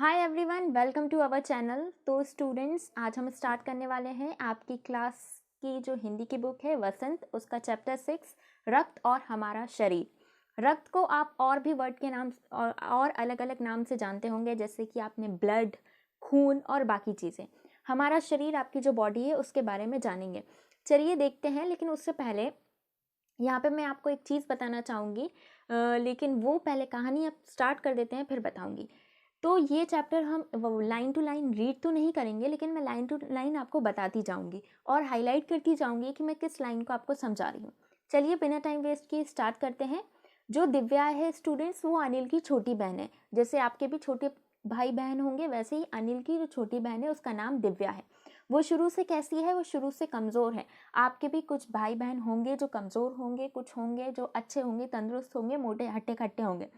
Hi everyone, welcome to our channel. तो students, आज हम स्टार्ट करने वाले हैं आपकी क्लास की जो हिंदी की बुक है वसंत, उसका चैप्टर 6 रक्त और हमारा शरीर। रक्त को आप और भी वर्ड के नाम और अलग अलग नाम से जानते होंगे, जैसे कि आपने ब्लड, खून और बाकी चीज़ें। हमारा शरीर, आपकी जो बॉडी है, उसके बारे में जानेंगे। चलिए देखते हैं, लेकिन उससे पहले यहाँ पे मैं आपको एक चीज़ बताना चाहूँगी, लेकिन वो पहले कहानी अब स्टार्ट कर देते हैं, फिर बताऊँगी। तो ये चैप्टर हम लाइन टू लाइन रीड तो नहीं करेंगे, लेकिन मैं लाइन टू लाइन आपको बताती जाऊंगी और हाईलाइट करती जाऊंगी कि मैं किस लाइन को आपको समझा रही हूँ। चलिए बिना टाइम वेस्ट किए स्टार्ट करते हैं। जो दिव्या है स्टूडेंट्स, वो अनिल की छोटी बहन है। जैसे आपके भी छोटे भाई बहन होंगे, वैसे ही अनिल की जो छोटी बहन है उसका नाम दिव्या है। वो शुरू से कैसी है? वो शुरू से कमज़ोर है। आपके भी कुछ भाई बहन होंगे जो कमज़ोर होंगे, कुछ होंगे जो अच्छे होंगे, तंदुरुस्त होंगे, मोटे हट्टे खट्टे होंगे।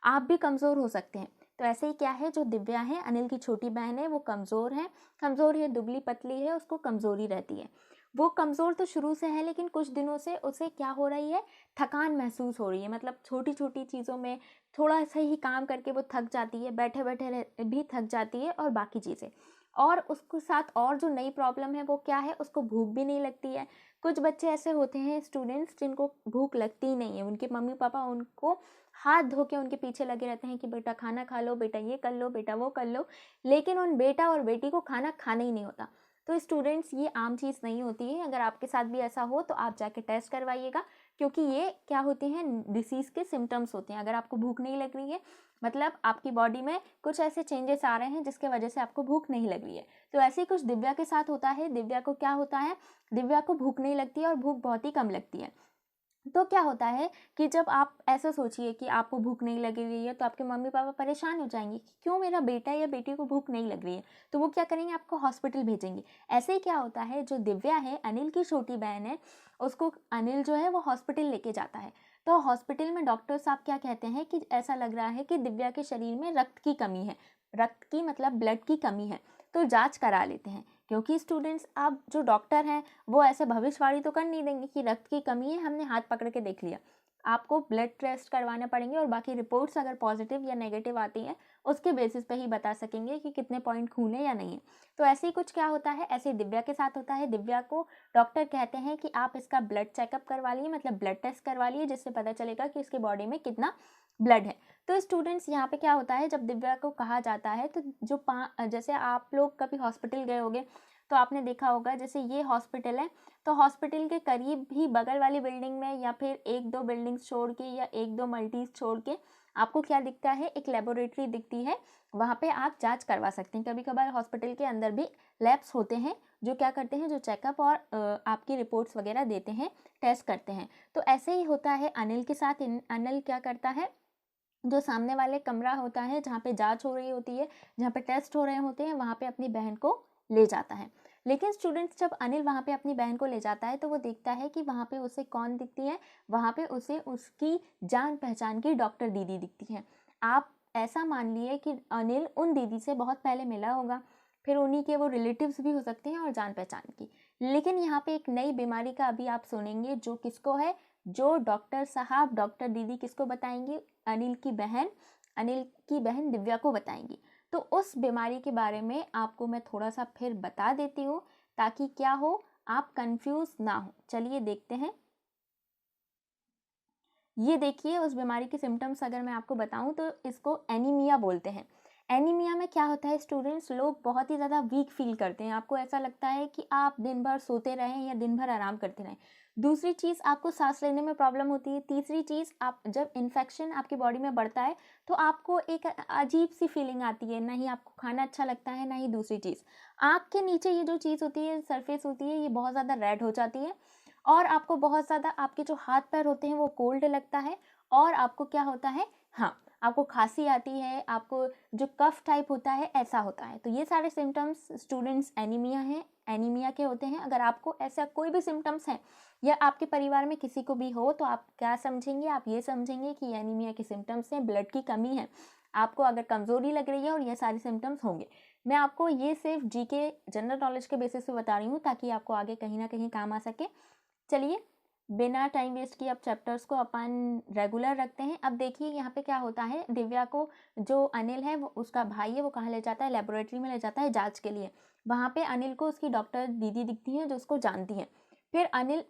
आप भी कमज़ोर हो सकते हैं। तो ऐसे ही क्या है, जो दिव्या है, अनिल की छोटी बहन है, वो कमज़ोर है, दुबली पतली है, उसको कमज़ोरी रहती है। वो कमज़ोर तो शुरू से है, लेकिन कुछ दिनों से उसे क्या हो रही है, थकान महसूस हो रही है। मतलब छोटी छोटी चीज़ों में थोड़ा सा ही काम करके वो थक जाती है, बैठे बैठे भी थक जाती है और बाकी चीज़ें। और उसके साथ और जो नई प्रॉब्लम है वो क्या है, उसको भूख भी नहीं लगती है। कुछ बच्चे ऐसे होते हैं स्टूडेंट्स जिनको भूख लगती ही नहीं है। उनके मम्मी पापा उनको हाथ धो के उनके पीछे लगे रहते हैं कि बेटा खाना खा लो, बेटा ये कर लो, बेटा वो कर लो, लेकिन उन बेटा और बेटी को खाना खाना ही नहीं होता। तो स्टूडेंट्स, ये आम चीज़ नहीं होती है। अगर आपके साथ भी ऐसा हो तो आप जाके टेस्ट करवाइएगा, क्योंकि ये क्या होती हैं, डिसीज़ के सिम्टम्स होते हैं। अगर आपको भूख नहीं लग रही है, मतलब आपकी बॉडी में कुछ ऐसे चेंजेस आ रहे हैं जिसके वजह से आपको भूख नहीं लग रही है। तो ऐसे ही कुछ दिव्या के साथ होता है। दिव्या को क्या होता है, दिव्या को भूख नहीं लगती है और भूख बहुत ही कम लगती है। तो क्या होता है कि जब आप ऐसा सोचिए कि आपको भूख नहीं लग रही है, तो आपके मम्मी पापा परेशान हो जाएंगे कि क्यों मेरा बेटा या बेटी को भूख नहीं लग रही है। तो वो क्या करेंगे, आपको हॉस्पिटल भेजेंगे। ऐसे ही क्या होता है, जो दिव्या है, अनिल की छोटी बहन है, उसको अनिल जो है वो हॉस्पिटल लेके जाता है। तो हॉस्पिटल में डॉक्टर साहब क्या कहते हैं कि ऐसा लग रहा है कि दिव्या के शरीर में रक्त की कमी है। रक्त की मतलब ब्लड की कमी है। तो जाँच करा लेते हैं, क्योंकि स्टूडेंट्स, आप जो डॉक्टर हैं वो ऐसे भविष्यवाणी तो कर नहीं देंगे कि रक्त की कमी है, हमने हाथ पकड़ के देख लिया। आपको ब्लड टेस्ट करवाने पड़ेंगे और बाकी रिपोर्ट्स अगर पॉजिटिव या नेगेटिव आती हैं, उसके बेसिस पे ही बता सकेंगे कि कितने पॉइंट खून है या नहीं है। तो ऐसे ही कुछ क्या होता है, ऐसे ही दिव्या के साथ होता है। दिव्या को डॉक्टर कहते हैं कि आप इसका ब्लड चेकअप करवा लिए, मतलब ब्लड टेस्ट करवा लिए, जिससे पता चलेगा कि इसकी बॉडी में कितना ब्लड है। तो स्टूडेंट्स, यहाँ पे क्या होता है, जब दिव्या को कहा जाता है तो जो जैसे आप लोग कभी हॉस्पिटल गए होंगे तो आपने देखा होगा, जैसे ये हॉस्पिटल है, तो हॉस्पिटल के करीब ही बगल वाली बिल्डिंग में या फिर एक दो बिल्डिंग्स छोड़ के या एक दो मल्टीज छोड़ के आपको क्या दिखता है, एक लेबोरेटरी दिखती है। वहाँ पे आप जांच करवा सकते हैं। कभी कभार हॉस्पिटल के अंदर भी लैब्स होते हैं जो क्या करते हैं, जो चेकअप और आपकी रिपोर्ट्स वगैरह देते हैं, टेस्ट करते हैं। तो ऐसे ही होता है अनिल के साथ। अनिल क्या करता है, जो सामने वाले कमरा होता है जहाँ पे जांच हो रही होती है, जहाँ पे टेस्ट हो रहे होते हैं, वहाँ पे अपनी बहन को ले जाता है। लेकिन स्टूडेंट्स, जब अनिल वहाँ पे अपनी बहन को ले जाता है तो वो देखता है कि वहाँ पे उसे कौन दिखती है, वहाँ पे उसे उसकी जान पहचान की डॉक्टर दीदी दिखती है। आप ऐसा मान लिए कि अनिल उन दीदी से बहुत पहले मिला होगा, फिर उन्हीं के वो रिलेटिव्स भी हो सकते हैं और जान पहचान की। लेकिन यहाँ पे एक नई बीमारी का अभी आप सुनेंगे, जो किसको है, जो डॉक्टर साहब, डॉक्टर दीदी किसको बताएंगी, अनिल की बहन दिव्या को बताएंगी। तो उस बीमारी के बारे में आपको मैं थोड़ा सा फिर बता देती हूँ, ताकि क्या हो, आप कंफ्यूज ना हो। चलिए देखते हैं। ये देखिए, उस बीमारी के सिम्टम्स अगर मैं आपको बताऊं तो इसको एनीमिया बोलते हैं। एनीमिया में क्या होता है स्टूडेंट्स, लोग बहुत ही ज़्यादा वीक फील करते हैं। आपको ऐसा लगता है कि आप दिन भर सोते रहें या दिन भर आराम करते रहें। दूसरी चीज़, आपको सांस लेने में प्रॉब्लम होती है। तीसरी चीज़, आप जब इन्फेक्शन आपकी बॉडी में बढ़ता है तो आपको एक अजीब सी फीलिंग आती है, ना ही आपको खाना अच्छा लगता है, ना ही दूसरी चीज़, आँख के नीचे ये जो चीज़ होती है, सरफेस होती है, ये बहुत ज़्यादा रेड हो जाती है। और आपको बहुत ज़्यादा, आपके जो हाथ पैर होते हैं वो कोल्ड लगता है। और आपको क्या होता है, हाँ, आपको खांसी आती है, आपको जो कफ टाइप होता है, ऐसा होता है। तो ये सारे सिम्टम्स स्टूडेंट्स एनीमिया हैं, एनीमिया के होते हैं। अगर आपको ऐसा कोई भी सिम्टम्स है या आपके परिवार में किसी को भी हो, तो आप क्या समझेंगे, आप ये समझेंगे कि एनीमिया के सिम्टम्स हैं, ब्लड की कमी है, आपको अगर कमज़ोरी लग रही है, और ये सारे सिम्टम्स होंगे। मैं आपको ये सिर्फ जीके जनरल नॉलेज के बेसिस पे बता रही हूँ, ताकि आपको आगे कहीं ना कहीं काम आ सके। चलिए बिना टाइम वेस्ट किए अब चैप्टर्स को अपन रेगुलर रखते हैं। अब देखिए यहाँ पे क्या होता है, दिव्या को जो अनिल है वो उसका भाई है, वो कहाँ ले जाता है, लेबोरेटरी में ले जाता है जांच के लिए। वहाँ पे अनिल को उसकी डॉक्टर दीदी दिखती है जो उसको जानती है। फिर अनिल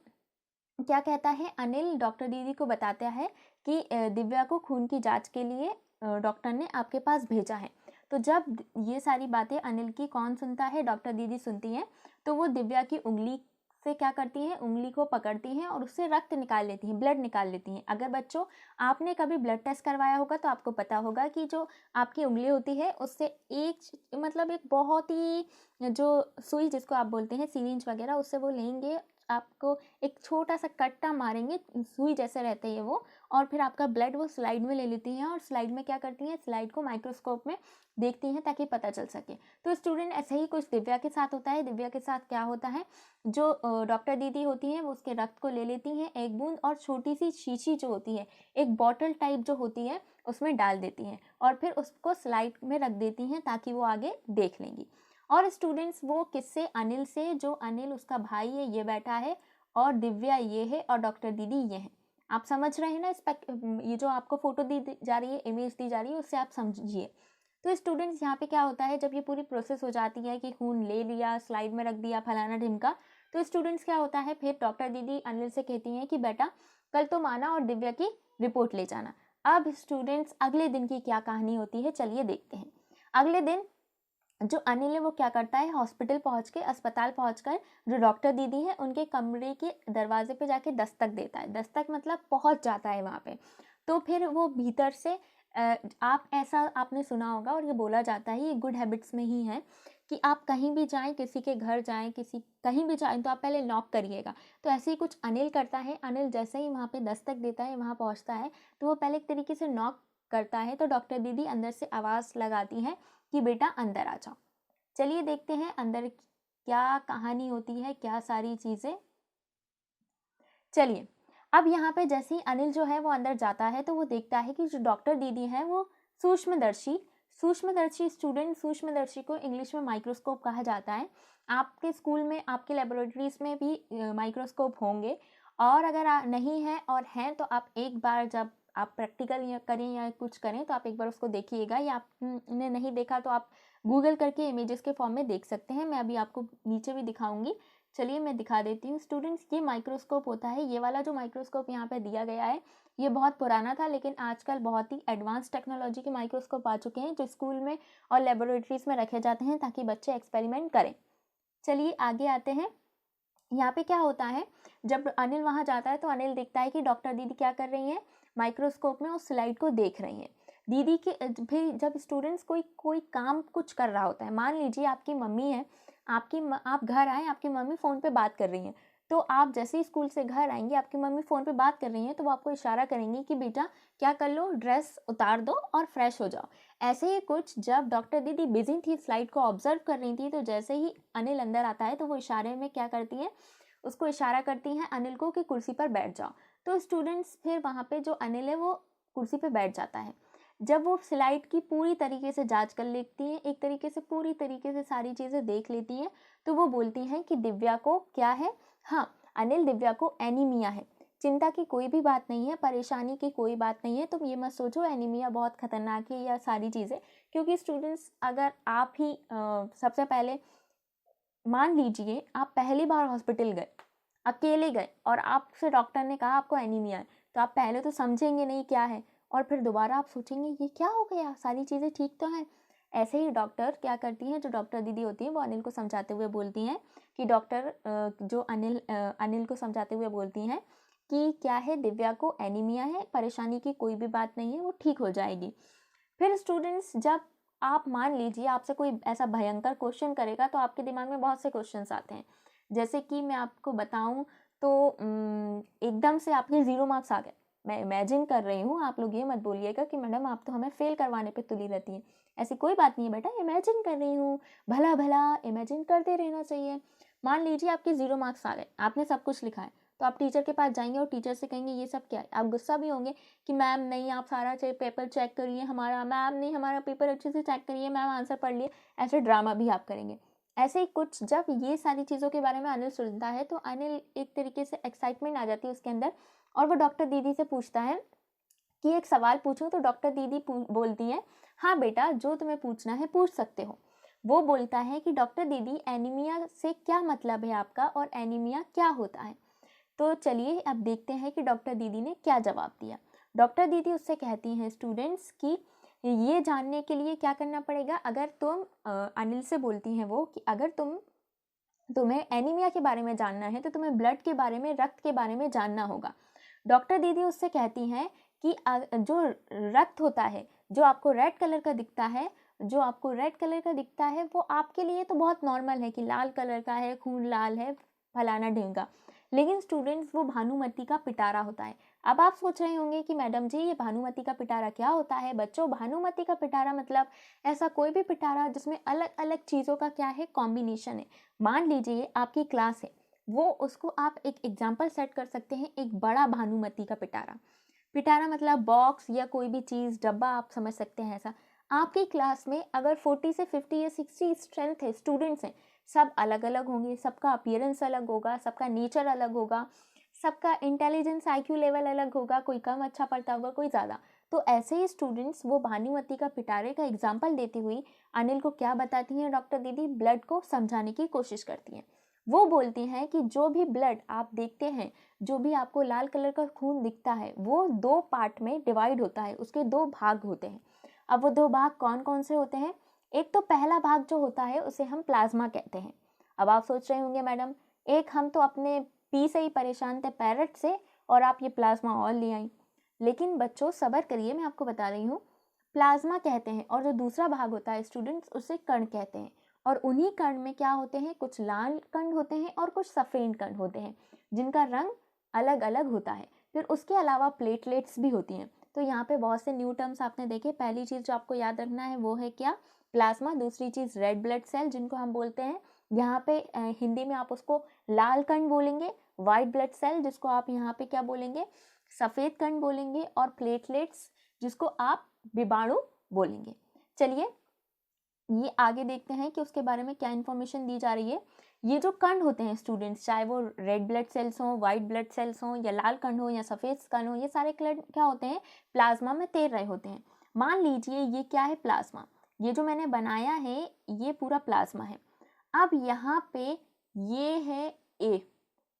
क्या कहता है, अनिल डॉक्टर दीदी को बताता है कि दिव्या को खून की जांच के लिए डॉक्टर ने आपके पास भेजा है। तो जब ये सारी बातें अनिल की कौन सुनता है, डॉक्टर दीदी सुनती हैं। तो वो दिव्या की उंगली से क्या करती हैं, उंगली को पकड़ती हैं और उससे रक्त निकाल लेती हैं, ब्लड निकाल लेती हैं। अगर बच्चों आपने कभी ब्लड टेस्ट करवाया होगा तो आपको पता होगा कि जो आपकी उंगली होती है उससे एक बहुत ही जो सुई जिसको आप बोलते हैं सिरिंज वगैरह, उससे वो लेंगे, आपको एक छोटा सा कट्टा मारेंगे, सुई जैसे रहते हैं वो, और फिर आपका ब्लड वो स्लाइड में ले लेती हैं और स्लाइड में क्या करती हैं, स्लाइड को माइक्रोस्कोप में देखती हैं ताकि पता चल सके। तो स्टूडेंट ऐसे ही कुछ दिव्या के साथ होता है। दिव्या के साथ क्या होता है, जो डॉक्टर दीदी होती हैं वो उसके रक्त को ले लेती हैं एक बूंद, और छोटी सी शीशी जो होती है, एक बॉटल टाइप जो होती है, उसमें डाल देती हैं और फिर उसको स्लाइड में रख देती हैं ताकि वो आगे देख लेंगी। और स्टूडेंट्स वो किससे, अनिल से। जो अनिल उसका भाई है ये बैठा है, और दिव्या ये है, और डॉक्टर दीदी ये है। आप समझ रहे हैं ना, ये जो आपको फोटो दी जा रही है, इमेज दी जा रही है, उससे आप समझिए। तो स्टूडेंट्स यहाँ पे क्या होता है, जब ये पूरी प्रोसेस हो जाती है कि खून ले लिया, स्लाइड में रख दिया, फलाना ढिमका, तो स्टूडेंट्स क्या होता है, फिर डॉक्टर दीदी अनिल से कहती हैं कि बेटा कल तुम आना और दिव्या की रिपोर्ट ले जाना। अब स्टूडेंट्स अगले दिन की क्या कहानी होती है, चलिए देखते हैं। अगले दिन जो अनिल है वो क्या करता है, हॉस्पिटल पहुंच के, अस्पताल पहुंचकर जो डॉक्टर दीदी है उनके कमरे के दरवाजे पे जाके दस्तक देता है। दस्तक मतलब पहुंच जाता है वहाँ पे। तो फिर वो भीतर से आप ऐसा आपने सुना होगा और ये बोला जाता है, ये गुड हैबिट्स में ही है कि आप कहीं भी जाएं, किसी के घर जाएं, किसी कहीं भी जाएं, तो आप पहले नॉक करिएगा। तो ऐसे ही कुछ अनिल करता है। अनिल जैसे ही वहाँ पे दस्तक देता है, वहाँ पहुँचता है, तो वो पहले एक तरीके से नॉक करता है। तो डॉक्टर दीदी अंदर से आवाज़ लगाती है कि बेटा अंदर आ जाओ। चलिए देखते हैं अंदर क्या कहानी होती है, क्या सारी चीज़ें। चलिए, अब यहाँ पे जैसे ही अनिल जो है वो अंदर जाता है तो वो देखता है कि जो डॉक्टर दीदी हैं वो सूक्ष्मदर्शी, सूक्ष्मदर्शी स्टूडेंट, सूक्ष्मदर्शी को इंग्लिश में माइक्रोस्कोप कहा जाता है। आपके स्कूल में, आपके लेबोरेटरीज में भी माइक्रोस्कोप होंगे, और अगर नहीं है और हैं तो आप एक बार जब आप प्रैक्टिकल या करें या कुछ करें तो आप एक बार उसको देखिएगा, या आपने नहीं देखा तो आप गूगल करके इमेजेस के फॉर्म में देख सकते हैं। मैं अभी आपको नीचे भी दिखाऊंगी। चलिए मैं दिखा देती हूँ स्टूडेंट्स, ये माइक्रोस्कोप होता है। ये वाला जो माइक्रोस्कोप यहाँ पे दिया गया है ये बहुत पुराना था, लेकिन आजकल बहुत ही एडवांस टेक्नोलॉजी के माइक्रोस्कोप आ चुके हैं जो स्कूल में और लेबोरेटरीज में रखे जाते हैं ताकि बच्चे एक्सपेरिमेंट करें। चलिए आगे आते हैं। यहाँ पे क्या होता है, जब अनिल वहाँ जाता है तो अनिल देखता है कि डॉक्टर दीदी क्या कर रही हैं, माइक्रोस्कोप में उस स्लाइड को देख रही हैं। दीदी के फिर जब स्टूडेंट्स कोई काम कुछ कर रहा होता है, मान लीजिए आपकी मम्मी है, आप घर आए, आपकी मम्मी फ़ोन पे बात कर रही हैं, तो आप जैसे ही स्कूल से घर आएंगे, आपकी मम्मी फ़ोन पे बात कर रही हैं, तो वो आपको इशारा करेंगी कि बेटा क्या कर लो, ड्रेस उतार दो और फ्रेश हो जाओ। ऐसे ही कुछ जब डॉक्टर दीदी बिजी थी, स्लाइड को ऑब्जर्व कर रही थी, तो जैसे ही अनिल अंदर आता है तो वो इशारे में क्या करती है, उसको इशारा करती हैं अनिल को कि कुर्सी पर बैठ जाओ। तो स्टूडेंट्स फिर वहाँ पे जो अनिल है वो कुर्सी पे बैठ जाता है। जब वो स्लाइड की पूरी तरीके से जांच कर लेती हैं, एक तरीके से पूरी तरीके से सारी चीज़ें देख लेती हैं, तो वो बोलती हैं कि दिव्या को क्या है, हाँ अनिल दिव्या को एनीमिया है। चिंता की कोई भी बात नहीं है, परेशानी की कोई बात नहीं है, तुम ये मत सोचो एनीमिया बहुत खतरनाक है या सारी चीज़ें। क्योंकि स्टूडेंट्स अगर आप ही सबसे पहले मान लीजिए आप पहली बार हॉस्पिटल गए, अकेले गए, और आपसे डॉक्टर ने कहा आपको एनीमिया है, तो आप पहले तो समझेंगे नहीं क्या है, और फिर दोबारा आप सोचेंगे ये क्या हो गया, सारी चीज़ें ठीक तो हैं। ऐसे ही डॉक्टर क्या करती हैं, जो डॉक्टर दीदी होती हैं वो अनिल को समझाते हुए बोलती हैं कि जो अनिल को समझाते हुए बोलती हैं कि क्या है, दिव्या को एनीमिया है, परेशानी की कोई भी बात नहीं है, वो ठीक हो जाएगी। फिर स्टूडेंट्स जब आप मान लीजिए आपसे कोई ऐसा भयंकर क्वेश्चन करेगा तो आपके दिमाग में बहुत से क्वेश्चंस आते हैं। जैसे कि मैं आपको बताऊं तो एकदम से आपके 0 मार्क्स आ गए। मैं इमेजिन कर रही हूँ, आप लोग ये मत बोलिएगा कि मैडम आप तो हमें फेल करवाने पे तुली रहती हैं। ऐसी कोई बात नहीं है बेटा, इमेजिन कर रही हूँ, भला भला इमेजिन करते रहना चाहिए। मान लीजिए आपके 0 मार्क्स आ गए, आपने सब कुछ लिखा है, तो आप टीचर के पास जाएंगे और टीचर से कहेंगे ये सब क्या है। आप गुस्सा भी होंगे कि मैम नहीं, आप सारा पेपर चेक करिए हमारा, मैम नहीं हमारा पेपर अच्छे से चेक करिए, मैम आंसर पढ़ लिए, ऐसे ड्रामा भी आप करेंगे। ऐसे ही कुछ जब ये सारी चीज़ों के बारे में अनिल सुनता है तो अनिल एक तरीके से एक्साइटमेंट आ जाती है उसके अंदर, और वो डॉक्टर दीदी से पूछता है कि एक सवाल पूछूं। तो डॉक्टर दीदी बोलती है, हाँ बेटा, जो तुम्हें पूछना है पूछ सकते हो। वो बोलता है कि डॉक्टर दीदी, एनीमिया से क्या मतलब है आपका, और एनीमिया क्या होता है। तो चलिए अब देखते हैं कि डॉक्टर दीदी ने क्या जवाब दिया। डॉक्टर दीदी उससे कहती हैं स्टूडेंट्स कि ये जानने के लिए क्या करना पड़ेगा, अगर तुम अनिल से बोलती हैं वो कि अगर तुम्हें एनीमिया के बारे में जानना है तो तुम्हें ब्लड के बारे में, रक्त के बारे में जानना होगा। डॉक्टर दीदी उससे कहती हैं कि जो रक्त होता है, जो आपको रेड कलर का दिखता है, वो आपके लिए तो बहुत नॉर्मल है कि लाल कलर का है, खून लाल है, फलाना ढींगा। लेकिन स्टूडेंट्स, वो भानुमति का पिटारा होता है। अब आप सोच रहे होंगे कि मैडम जी, ये भानुमति का पिटारा क्या होता है। बच्चों, भानुमति का पिटारा मतलब ऐसा कोई भी पिटारा जिसमें अलग अलग चीज़ों का क्या है, कॉम्बिनेशन है। मान लीजिए आपकी क्लास है, वो उसको आप एक एग्जाम्पल सेट कर सकते हैं, एक बड़ा भानुमति का पिटारा। पिटारा मतलब बॉक्स या कोई भी चीज़, डब्बा, आप समझ सकते हैं ऐसा। आपकी क्लास में अगर 40 से 50 या 60 स्ट्रेंथ है, स्टूडेंट्स हैं, सब अलग अलग होंगे, सबका अपीयरेंस अलग होगा, सबका नेचर अलग होगा, सबका इंटेलिजेंस IQ लेवल अलग होगा, कोई कम अच्छा पढ़ता होगा, कोई ज़्यादा। तो ऐसे ही स्टूडेंट्स वो भानुमति का पिटारे का एग्जाम्पल देती हुई अनिल को क्या बताती हैं डॉक्टर दीदी, ब्लड को समझाने की कोशिश करती हैं। वो बोलती हैं कि जो भी ब्लड आप देखते हैं, जो भी आपको लाल कलर का खून दिखता है, वो 2 पार्ट में डिवाइड होता है, उसके 2 भाग होते हैं। अब वो 2 भाग कौन कौन से होते हैं? एक तो पहला भाग जो होता है उसे हम प्लाज्मा कहते हैं। अब आप सोच रहे होंगे मैडम, एक हम तो अपने पी से ही परेशान थे, पैरेट से, और आप ये प्लाज्मा और ले आई। लेकिन बच्चों सब्र करिए, मैं आपको बता रही हूँ। प्लाज्मा कहते हैं, और जो दूसरा भाग होता है स्टूडेंट्स, उसे कण कहते हैं। और उन्हीं कण में क्या होते हैं, कुछ लाल कण होते हैं और कुछ सफ़ेद कण होते हैं, जिनका रंग अलग अलग होता है। फिर उसके अलावा प्लेटलेट्स भी होती हैं। तो यहाँ पे बहुत से न्यू टर्म्स आपने देखे। पहली चीज़ जो आपको याद रखना है वो है क्या, प्लाज्मा। दूसरी चीज़ रेड ब्लड सेल, जिनको हम बोलते हैं यहाँ पे हिंदी में आप उसको लाल कण बोलेंगे। वाइट ब्लड सेल, जिसको आप यहाँ पे क्या बोलेंगे, सफ़ेद कण बोलेंगे। और प्लेटलेट्स, जिसको आप विषाणु बोलेंगे। चलिए ये आगे देखते हैं कि उसके बारे में क्या इन्फॉर्मेशन दी जा रही है। ये जो कण होते हैं स्टूडेंट्स, चाहे वो रेड ब्लड सेल्स हों, वाइट ब्लड सेल्स हों, या लाल कण हो या सफ़ेद कण हो, ये सारे कण क्या होते हैं, प्लाज्मा में तैर रहे होते हैं। मान लीजिए ये क्या है, प्लाज्मा। ये जो मैंने बनाया है ये पूरा प्लाज्मा है। अब यहाँ पे ये है A,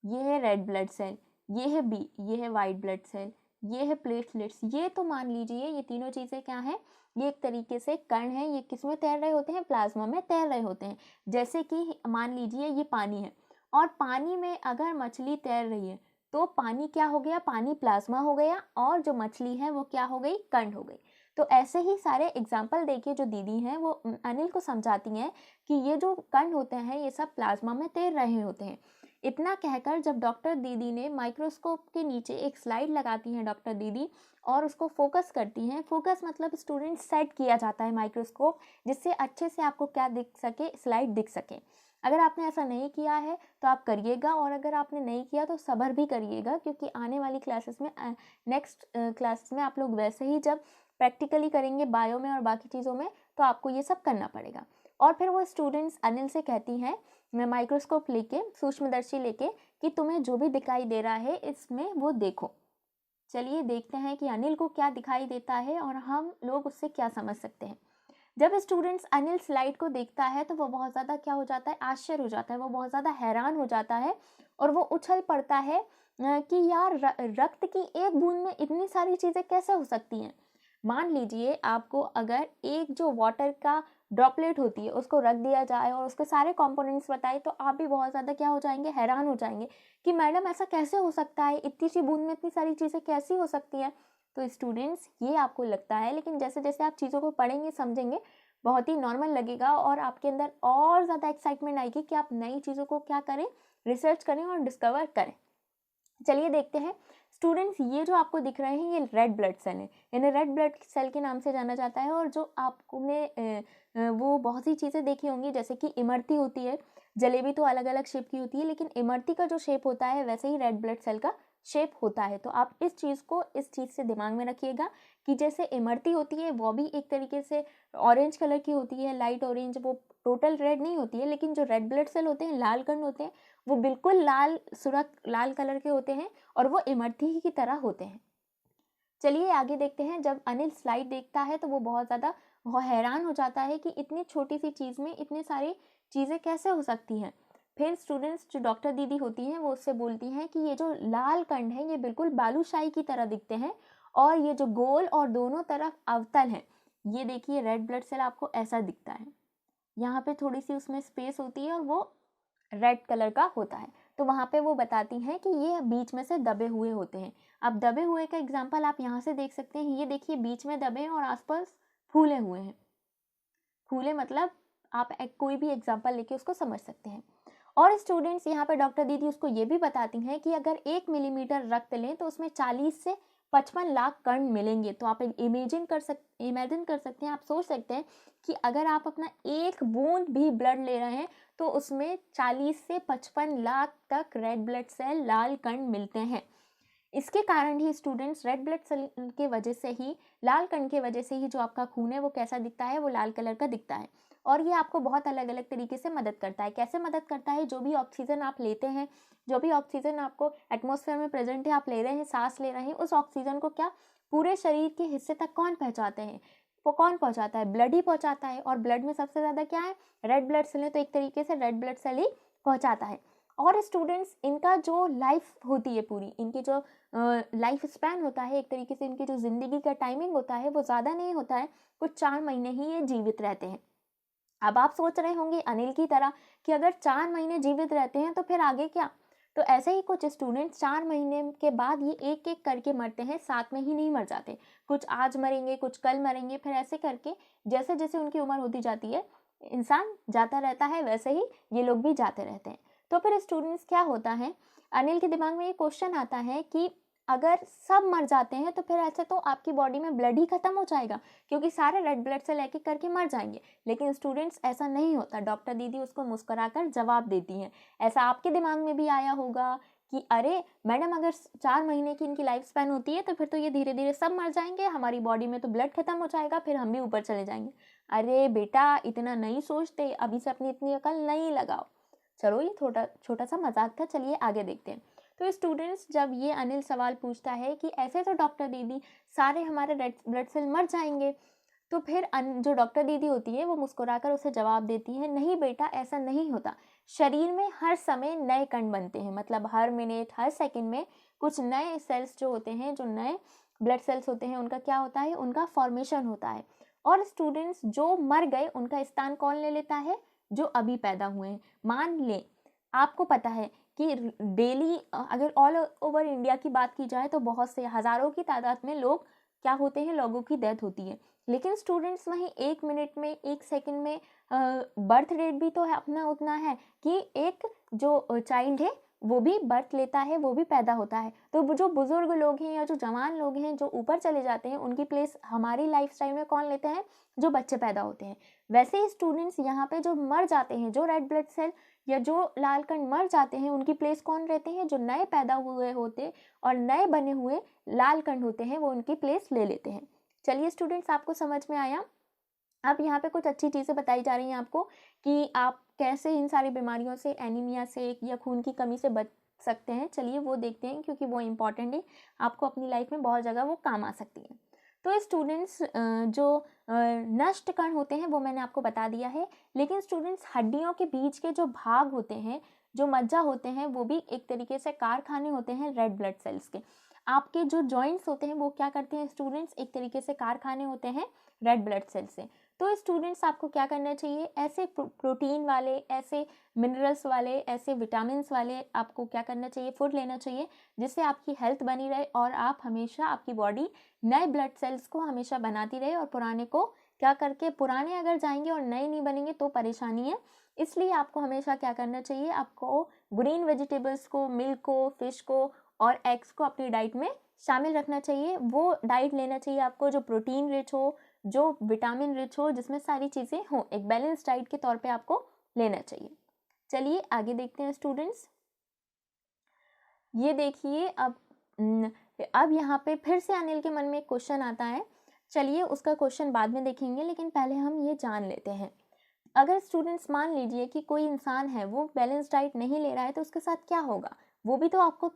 ये है रेड ब्लड सेल, ये है B, ये है वाइट ब्लड सेल, ये है प्लेटलेट्स। ये तो मान लीजिए ये तीनों चीज़ें क्या हैं, ये एक तरीके से कण हैं। ये किस में तैर रहे होते हैं, प्लाज्मा में तैर रहे होते हैं। जैसे कि मान लीजिए ये पानी है, और पानी में अगर मछली तैर रही है तो पानी क्या हो गया, पानी प्लाज्मा हो गया, और जो मछली है वो क्या हो गई, कण हो गई। तो ऐसे ही सारे एग्जाम्पल देखिए, जो दीदी हैं वो अनिल को समझाती हैं कि ये जो कण होते हैं ये सब प्लाज्मा में तैर रहे होते हैं। इतना कहकर जब डॉक्टर दीदी ने माइक्रोस्कोप के नीचे एक स्लाइड लगाती हैं डॉक्टर दीदी, और उसको फोकस करती हैं। फोकस मतलब स्टूडेंट सेट किया जाता है माइक्रोस्कोप, जिससे अच्छे से आपको क्या दिख सके, स्लाइड दिख सके। अगर आपने ऐसा नहीं किया है तो आप करिएगा, और अगर आपने नहीं किया तो सब्र भी करिएगा, क्योंकि आने वाली क्लासेस में, नेक्स्ट क्लासेस में आप लोग वैसे ही जब प्रैक्टिकली करेंगे बायो में और बाकी चीज़ों में, तो आपको ये सब करना पड़ेगा। और फिर वो स्टूडेंट्स अनिल से कहती हैं, मैं माइक्रोस्कोप लेके, सूक्ष्मदर्शी लेके, कि तुम्हें जो भी दिखाई दे रहा है इसमें वो देखो। चलिए देखते हैं कि अनिल को क्या दिखाई देता है और हम लोग उससे क्या समझ सकते हैं। जब स्टूडेंट्स अनिल स्लाइड को देखता है तो वो बहुत ज़्यादा क्या हो जाता है, आश्चर्य हो जाता है, वो बहुत ज़्यादा हैरान हो जाता है, और वो उछल पड़ता है कि यार रक्त की एक बूंद में इतनी सारी चीज़ें कैसे हो सकती हैं। मान लीजिए आपको अगर एक जो वाटर का ड्रॉपलेट होती है उसको रख दिया जाए और उसके सारे कंपोनेंट्स बताए, तो आप भी बहुत ज़्यादा क्या हो जाएंगे, हैरान हो जाएंगे कि मैडम ऐसा कैसे हो सकता है, इतनी सी बूंद में इतनी सारी चीज़ें कैसी हो सकती हैं। तो स्टूडेंट्स ये आपको लगता है, लेकिन जैसे जैसे आप चीज़ों को पढ़ेंगे समझेंगे, बहुत ही नॉर्मल लगेगा, और आपके अंदर और ज़्यादा एक्साइटमेंट आएगी कि आप नई चीज़ों को क्या करें, रिसर्च करें और डिस्कवर करें। चलिए देखते हैं स्टूडेंट्स, ये जो आपको दिख रहे हैं ये रेड ब्लड सेल है, इन्हें रेड ब्लड सेल के नाम से जाना जाता है। और जो आपने वो बहुत सी चीज़ें देखी होंगी, जैसे कि इमरती होती है, जलेबी तो अलग अलग शेप की होती है, लेकिन इमरती का जो शेप होता है वैसे ही रेड ब्लड सेल का शेप होता है। तो आप इस चीज़ से दिमाग में रखिएगा कि जैसे इमरती होती है वो भी एक तरीके से ऑरेंज कलर की होती है, लाइट ऑरेंज, वो टोटल रेड नहीं होती है, लेकिन जो रेड ब्लड सेल होते हैं, लाल कण होते हैं, वो बिल्कुल लाल सुरख लाल कलर के होते हैं और वो इमरती ही की तरह होते हैं। चलिए आगे देखते हैं। जब अनिल स्लाइड देखता है तो वो बहुत ज़्यादा हैरान हो जाता है कि इतनी छोटी सी चीज़ में इतनी सारी चीज़ें कैसे हो सकती हैं। फिर स्टूडेंट्स, जो डॉक्टर दीदी होती हैं, वो उससे बोलती हैं कि ये जो लाल कंड है ये बिल्कुल बालूशाही की तरह दिखते हैं और ये जो गोल और दोनों तरफ अवतल है, ये देखिए रेड ब्लड सेल आपको ऐसा दिखता है। यहाँ पे थोड़ी सी उसमें स्पेस होती है और वो रेड कलर का होता है। तो वहाँ पे वो बताती हैं कि ये बीच में से दबे हुए होते हैं। अब दबे हुए का एग्जाम्पल आप यहाँ से देख सकते हैं। ये देखिए बीच में दबे हैं और आसपास फूले हुए हैं। फूले मतलब आप कोई भी एग्जाम्पल लेके उसको समझ सकते हैं। और स्टूडेंट्स, यहाँ पे डॉक्टर दीदी उसको ये भी बताती हैं कि अगर 1 मिलीमीटर रक्त लें तो उसमें 40 से 55 लाख कण मिलेंगे। तो आप इमेजिन कर सकते हैं, आप सोच सकते हैं कि अगर आप अपना एक बूंद भी ब्लड ले रहे हैं तो उसमें 40 से 55 लाख तक रेड ब्लड सेल, लाल कण मिलते हैं। इसके कारण ही स्टूडेंट्स, रेड ब्लड सेल के वजह से ही, लाल कण के वजह से ही जो आपका खून है वो कैसा दिखता है, वो लाल कलर का दिखता है। और ये आपको बहुत अलग अलग तरीके से मदद करता है। कैसे मदद करता है? जो भी ऑक्सीजन आप लेते हैं, जो भी ऑक्सीजन आपको एटमॉस्फेयर में प्रेजेंट है, आप ले रहे हैं, सांस ले रहे हैं, उस ऑक्सीजन को क्या पूरे शरीर के हिस्से तक कौन पहुंचाते हैं? वो कौन पहुंचाता है? ब्लड ही पहुंचाता है। और ब्लड में सबसे ज़्यादा क्या है? रेड ब्लड सेल है। तो एक तरीके से रेड ब्लड सेल ही पहुंचाता है। और स्टूडेंट्स, इनका जो लाइफ होती है पूरी, इनकी जो लाइफ स्पैन होता है, एक तरीके से इनकी जो ज़िंदगी का टाइमिंग होता है वो ज़्यादा नहीं होता है, कुछ 4 महीने ही ये जीवित रहते हैं। अब आप सोच रहे होंगे अनिल की तरह कि अगर 4 महीने जीवित रहते हैं तो फिर आगे क्या? तो ऐसे ही कुछ स्टूडेंट्स 4 महीने के बाद ये एक एक करके मरते हैं, साथ में ही नहीं मर जाते। कुछ आज मरेंगे, कुछ कल मरेंगे, फिर ऐसे करके जैसे जैसे उनकी उम्र होती जाती है, इंसान जाता रहता है, वैसे ही ये लोग भी जाते रहते हैं। तो फिर स्टूडेंट्स, क्या होता है, अनिल के दिमाग में ये क्वेश्चन आता है कि अगर सब मर जाते हैं तो फिर ऐसे तो आपकी बॉडी में ब्लड ही खत्म हो जाएगा, क्योंकि सारे रेड ब्लड सेल एक एक करके मर जाएंगे। लेकिन स्टूडेंट्स, ऐसा नहीं होता। डॉक्टर दीदी उसको मुस्कुराकर जवाब देती हैं। ऐसा आपके दिमाग में भी आया होगा कि अरे मैडम, अगर 4 महीने की इनकी लाइफ स्पैन होती है तो फिर तो ये धीरे धीरे सब मर जाएंगे, हमारी बॉडी में तो ब्लड खत्म हो जाएगा, फिर हम भी ऊपर चले जाएंगे। अरे बेटा, इतना नहीं सोचते, अभी से अपनी इतनी अकल नहीं लगाओ। चलो, ये छोटा सा मजाक था। चलिए आगे देखते हैं। तो स्टूडेंट्स, जब ये अनिल सवाल पूछता है कि ऐसे तो डॉक्टर दीदी सारे हमारे रेड ब्लड सेल मर जाएंगे, तो फिर जो डॉक्टर दीदी होती है वो मुस्कुराकर उसे जवाब देती है, नहीं बेटा, ऐसा नहीं होता। शरीर में हर समय नए कण बनते हैं, मतलब हर मिनट, हर सेकंड में कुछ नए सेल्स जो होते हैं, जो नए ब्लड सेल्स होते हैं, उनका क्या होता है? उनका फॉर्मेशन होता है। और स्टूडेंट्स, जो मर गए उनका स्थान कौन ले लेता है? जो अभी पैदा हुए हैं। मान लें, आपको पता है कि डेली अगर ऑल ओवर इंडिया की बात की जाए तो बहुत से हज़ारों की तादाद में लोग क्या होते हैं, लोगों की डेथ होती है। लेकिन स्टूडेंट्स, वहीं 1 मिनट में, 1 सेकंड में बर्थ रेट भी तो है अपना उतना है कि एक जो चाइल्ड है वो भी बर्थ लेता है, वो भी पैदा होता है। तो जो बुजुर्ग लोग हैं या जो जवान लोग हैं जो ऊपर चले जाते हैं, उनकी प्लेस हमारी लाइफ स्टाइल में कौन लेते हैं? जो बच्चे पैदा होते हैं। वैसे ही स्टूडेंट्स, यहाँ पे जो मर जाते हैं, जो रेड ब्लड सेल या जो लाल कण मर जाते हैं, उनकी प्लेस कौन रहते हैं? जो नए पैदा हुए होते और नए बने हुए लाल कण होते हैं, वो उनकी प्लेस ले लेते हैं। चलिए स्टूडेंट्स, आपको समझ में आया? अब यहाँ पे कुछ अच्छी चीज़ें बताई जा रही हैं आपको कि आप कैसे इन सारी बीमारियों से, एनीमिया से या खून की कमी से बच सकते हैं। चलिए वो देखते हैं, क्योंकि वो इम्पॉर्टेंट है, आपको अपनी लाइफ में बहुत जगह वो काम आ सकती है। तो स्टूडेंट्स, जो नष्ट कण होते हैं वो मैंने आपको बता दिया है। लेकिन स्टूडेंट्स, हड्डियों के बीच के जो भाग होते हैं, जो मज्जा होते हैं, वो भी एक तरीके से कारखाने होते हैं रेड ब्लड सेल्स के। आपके जो जॉइंट्स होते हैं वो क्या करते हैं स्टूडेंट्स? एक तरीके से कारखाने होते हैं रेड ब्लड सेल से। तो स्टूडेंट्स, आपको क्या करना चाहिए? ऐसे प्रोटीन वाले, ऐसे मिनरल्स वाले, ऐसे विटामिन्स वाले आपको क्या करना चाहिए? फूड लेना चाहिए, जिससे आपकी हेल्थ बनी रहे और आप हमेशा, आपकी बॉडी नए ब्लड सेल्स को हमेशा बनाती रहे, और पुराने को क्या करके, पुराने अगर जाएंगे और नए नहीं बनेंगे तो परेशानी है। इसलिए आपको हमेशा क्या करना चाहिए? आपको ग्रीन वेजिटेबल्स को, मिल्क को, फिश को और एग्स को अपनी डाइट में शामिल रखना चाहिए। वो डाइट लेना चाहिए आपको जो प्रोटीन रिच हो, जो विटामिन रिच हो, जिसमें सारी चीज़ें हों। एक बैलेंस डाइट के तौर पे आपको लेना चाहिए। चलिए आगे देखते हैं स्टूडेंट्स। ये देखिए, अब अब यहाँ पे फिर से अनिल के मन में एक क्वेश्चन आता है। चलिए उसका क्वेश्चन बाद में देखेंगे, लेकिन पहले हम ये जान लेते हैं। अगर स्टूडेंट्स मान लीजिए कि कोई इंसान है वो बैलेंस डाइट नहीं ले रहा है, तो उसके साथ क्या होगा वो भी तो आपको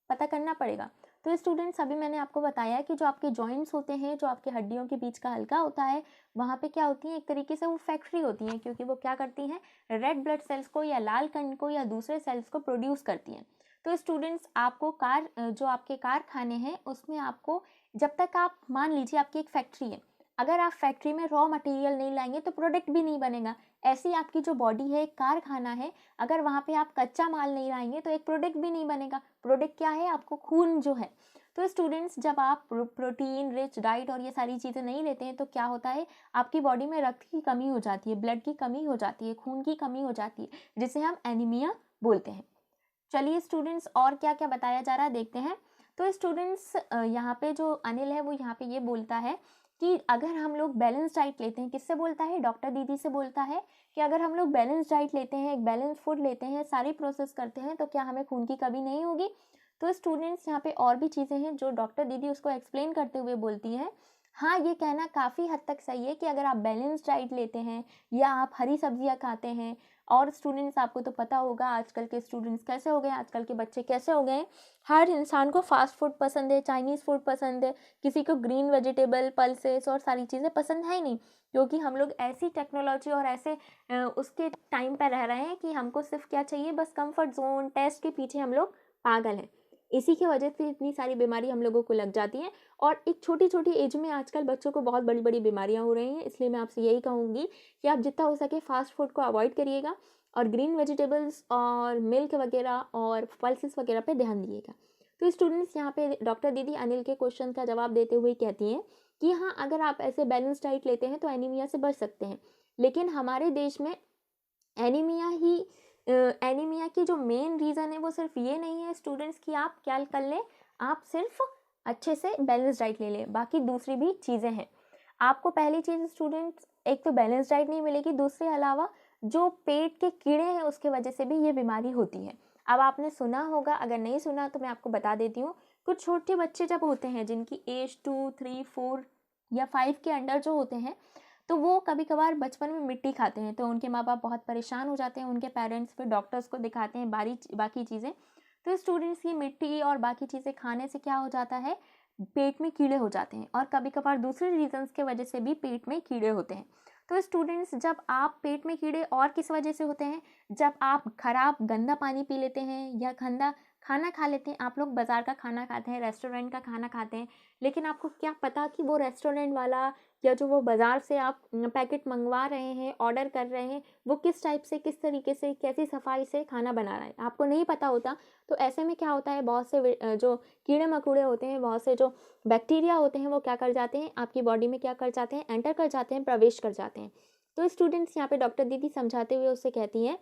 पता करना पड़ेगा। तो स्टूडेंट्स, अभी मैंने आपको बताया कि जो आपके जॉइंट्स होते हैं, जो आपके हड्डियों के बीच का हल्का होता है, वहाँ पे क्या होती है, एक तरीके से वो फैक्ट्री होती है, क्योंकि वो क्या करती हैं, रेड ब्लड सेल्स को या लाल कण को या दूसरे सेल्स को प्रोड्यूस करती हैं। तो स्टूडेंट्स, आपको जो आपके कारखाने हैं उसमें आपको, जब तक आप मान लीजिए आपकी एक फैक्ट्री है, अगर आप फैक्ट्री में रॉ मटेरियल नहीं लाएंगे तो प्रोडक्ट भी नहीं बनेगा। ऐसी आपकी जो बॉडी है, एक कारखाना है, अगर वहाँ पे आप कच्चा माल नहीं लाएंगे तो एक प्रोडक्ट भी नहीं बनेगा। प्रोडक्ट क्या है, आपको खून जो है। तो स्टूडेंट्स, जब आप प्रोटीन रिच डाइट और ये सारी चीज़ें नहीं लेते हैं तो क्या होता है, आपकी बॉडी में रक्त की कमी हो जाती है, ब्लड की कमी हो जाती है, खून की कमी हो जाती है, जिसे हम एनीमिया बोलते हैं। चलिए स्टूडेंट्स, और क्या क्या बताया जा रहा है देखते हैं। तो स्टूडेंट्स, यहाँ पे जो अनिल है वो यहाँ पे ये बोलता है कि अगर हम लोग बैलेंस डाइट लेते हैं, किससे बोलता है, डॉक्टर दीदी से बोलता है कि अगर हम लोग बैलेंस डाइट लेते हैं, एक बैलेंस फूड लेते हैं, सारी प्रोसेस करते हैं, तो क्या हमें खून की कमी नहीं होगी। तो स्टूडेंट्स, यहाँ पे और भी चीज़ें हैं जो डॉक्टर दीदी उसको एक्सप्लेन करते हुए बोलती हैं। हाँ, ये कहना काफ़ी हद तक सही है कि अगर आप बैलेंस डाइट लेते हैं या आप हरी सब्जियाँ खाते हैं, और स्टूडेंट्स आपको तो पता होगा आजकल के स्टूडेंट्स कैसे हो गए, आजकल के बच्चे कैसे हो गए हैं, हर इंसान को फास्ट फूड पसंद है, चाइनीज़ फूड पसंद है, किसी को ग्रीन वेजिटेबल, पल्सेस और सारी चीज़ें पसंद है ही नहीं, क्योंकि हम लोग ऐसी टेक्नोलॉजी और ऐसे उसके टाइम पर रह रहे हैं कि हमको सिर्फ क्या चाहिए, बस कंफर्ट जोन, टेस्ट के पीछे हम लोग पागल हैं। इसी की वजह से इतनी सारी बीमारी हम लोगों को लग जाती हैं, और एक छोटी छोटी एज में आजकल बच्चों को बहुत बड़ी बड़ी बीमारियां हो रही हैं। इसलिए मैं आपसे यही कहूँगी कि आप जितना हो सके फास्ट फूड को अवॉइड करिएगा और ग्रीन वेजिटेबल्स और मिल्क वगैरह और पल्सेस वगैरह पे ध्यान दिएगा। तो स्टूडेंट्स, यहाँ पे डॉक्टर दीदी अनिल के क्वेश्चन का जवाब देते हुए कहती हैं कि हाँ, अगर आप ऐसे बैलेंस डाइट लेते हैं तो एनीमिया से बच सकते हैं। लेकिन हमारे देश में एनीमिया ही एनीमिया की जो मेन रीज़न है वो सिर्फ ये नहीं है स्टूडेंट्स कि आप क्या कर लें, आप सिर्फ अच्छे से बैलेंस डाइट ले लें, बाकी दूसरी भी चीज़ें हैं। आपको पहली चीज़ स्टूडेंट्स, एक तो बैलेंस डाइट नहीं मिलेगी, दूसरे अलावा जो पेट के कीड़े हैं उसके वजह से भी ये बीमारी होती है। अब आपने सुना होगा, अगर नहीं सुना तो मैं आपको बता देती हूँ। कुछ छोटे बच्चे जब होते हैं जिनकी एज 2, 3, 4 या 5 के अंडर जो होते हैं, तो वो कभी कभार बचपन में मिट्टी खाते हैं, तो उनके माँ बाप बहुत परेशान हो जाते हैं, उनके पेरेंट्स फिर डॉक्टर्स को दिखाते हैं बाकी चीज़ें। तो स्टूडेंट्स, ये मिट्टी और बाकी चीज़ें खाने से क्या हो जाता है, पेट में कीड़े हो जाते हैं, और कभी कभार दूसरे रीजंस के वजह से भी पेट में कीड़े होते हैं। तो स्टूडेंट्स, जब आप पेट में कीड़े और किस वजह से होते हैं, जब आप खराब गंदा पानी पी लेते हैं या गंदा खाना खा लेते हैं। आप लोग बाज़ार का खाना खाते हैं, रेस्टोरेंट का खाना खाते हैं, लेकिन आपको क्या पता कि वो रेस्टोरेंट वाला या जो वो बाज़ार से आप पैकेट मंगवा रहे हैं, ऑर्डर कर रहे हैं, वो किस टाइप से, किस तरीके से, कैसी सफाई से खाना बना रहा है, आपको नहीं पता होता। तो ऐसे में क्या होता है, बहुत से जो कीड़े मकोड़े होते हैं, बहुत से जो बैक्टीरिया होते हैं, वो क्या कर जाते हैं, आपकी बॉडी में क्या कर जाते हैं, एंटर कर जाते हैं, प्रवेश कर जाते हैं। तो स्टूडेंट्स, यहाँ पे डॉक्टर दीदी समझाते हुए उससे कहती हैं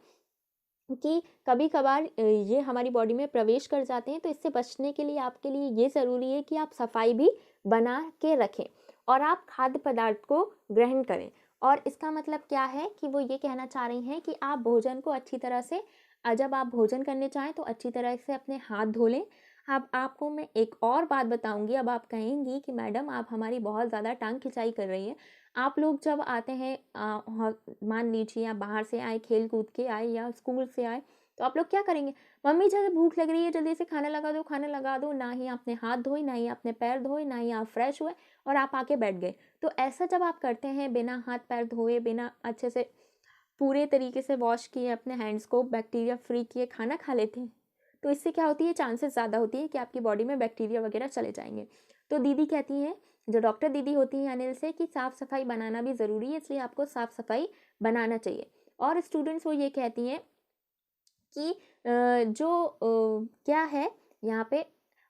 कि कभी कभार ये हमारी बॉडी में प्रवेश कर जाते हैं, तो इससे बचने के लिए आपके लिए ये ज़रूरी है कि आप सफाई भी बना के रखें और आप खाद्य पदार्थ को ग्रहण करें। और इसका मतलब क्या है कि वो ये कहना चाह रही हैं कि आप भोजन को अच्छी तरह से, जब आप भोजन करने चाहें तो अच्छी तरह से अपने हाथ धो लें। अब आपको मैं एक और बात बताऊंगी, अब आप कहेंगी कि मैडम आप हमारी बहुत ज़्यादा टांग खिंचाई कर रही हैं। आप लोग जब आते हैं, मान लीजिए आप बाहर से आए, खेल कूद के आए या स्कूल से आए, तो आप लोग क्या करेंगे, मम्मी जल्दी भूख लग रही है, जल्दी से खाना लगा दो, खाना लगा दो। ना ही आपने हाथ धोए, ना ही आपने पैर धोए, ना ही आप फ्रेश हुए और आप आके बैठ गए। तो ऐसा जब आप करते हैं, बिना हाथ पैर धोए, बिना अच्छे से पूरे तरीके से वॉश किए, अपने हैंड्स को बैक्टीरिया फ्री किए खाना खा लेते हैं, तो इससे क्या होती है, चांसेस ज़्यादा होती है कि आपकी बॉडी में बैक्टीरिया वगैरह चले जाएंगे। तो दीदी कहती हैं, जो डॉक्टर दीदी होती हैं अनिल से, कि साफ़ सफाई बनाना भी ज़रूरी है, इसलिए आपको साफ़ सफाई बनाना चाहिए। और स्टूडेंट्स, वो ये कहती हैं कि क्या है यहाँ पे,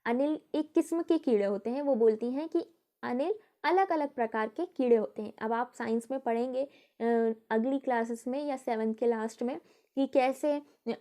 अनिल एक किस्म के कीड़े होते हैं, वो बोलती हैं कि अनिल अलग अलग प्रकार के कीड़े होते हैं। अब आप साइंस में पढ़ेंगे अगली क्लासेस में या 7th के लास्ट में, कि कैसे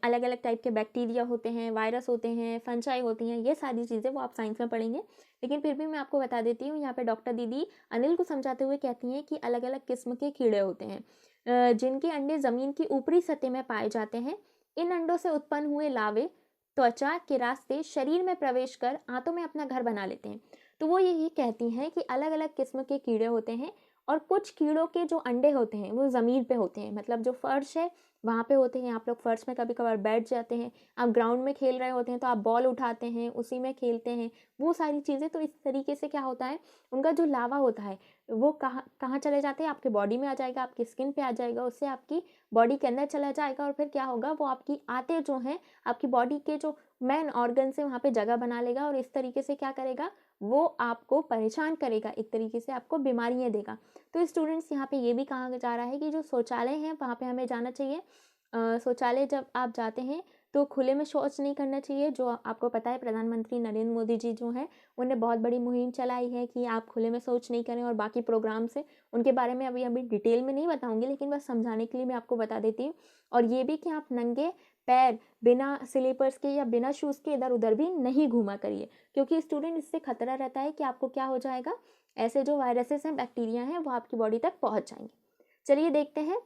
अलग अलग टाइप के बैक्टीरिया होते हैं, वायरस होते हैं, फंजाई होती हैं, ये सारी चीज़ें वो आप साइंस में पढ़ेंगे। लेकिन फिर भी मैं आपको बता देती हूँ, यहाँ पे डॉक्टर दीदी अनिल को समझाते हुए कहती हैं कि अलग अलग किस्म के कीड़े होते हैं, जिनके अंडे ज़मीन की ऊपरी सतह में पाए जाते हैं। इन अंडों से उत्पन्न हुए लावे त्वचा के रास्ते शरीर में प्रवेश कर आंतों में अपना घर बना लेते हैं। तो वो यही कहती हैं कि अलग अलग किस्म के कीड़े होते हैं और कुछ कीड़ों के जो अंडे होते हैं वो ज़मीन पे होते हैं, मतलब जो फर्श है वहाँ पे होते हैं। आप लोग फर्श में कभी कभार बैठ जाते हैं, आप ग्राउंड में खेल रहे होते हैं तो आप बॉल उठाते हैं, उसी में खेलते हैं, वो सारी चीज़ें। तो इस तरीके से क्या होता है, उनका जो लावा होता है वो कहाँ कहाँ चले जाते हैं, आपके बॉडी में आ जाएगा, आपकी स्किन पे आ जाएगा, उससे आपकी बॉडी के अंदर चला जाएगा और फिर क्या होगा, वो आपकी आंतें जो हैं, आपकी बॉडी के जो मेन ऑर्गन से वहाँ पे जगह बना लेगा और इस तरीके से क्या करेगा, वो आपको परेशान करेगा, एक तरीके से आपको बीमारियाँ देगा। तो स्टूडेंट्स यहाँ पे ये भी कहा जा रहा है कि जो शौचालय हैं वहाँ पे हमें जाना चाहिए। शौचालय जब आप जाते हैं तो खुले में शौच नहीं करना चाहिए। जो आपको पता है प्रधानमंत्री नरेंद्र मोदी जी जो हैं उन्होंने बहुत बड़ी मुहिम चलाई है कि आप खुले में शौच नहीं करें, और बाकी प्रोग्राम से उनके बारे में अभी डिटेल में नहीं बताऊंगी, लेकिन बस समझाने के लिए मैं आपको बता देती हूँ। और ये भी कि आप नंगे पैर बिना स्लीपर्स के या बिना शूज़ के इधर उधर भी नहीं घूमा करिए, क्योंकि स्टूडेंट इससे खतरा रहता है कि आपको क्या हो जाएगा, ऐसे जो वायरसेस हैं, बैक्टीरिया हैं, वो आपकी बॉडी तक पहुंच जाएंगे। चलिए देखते हैं।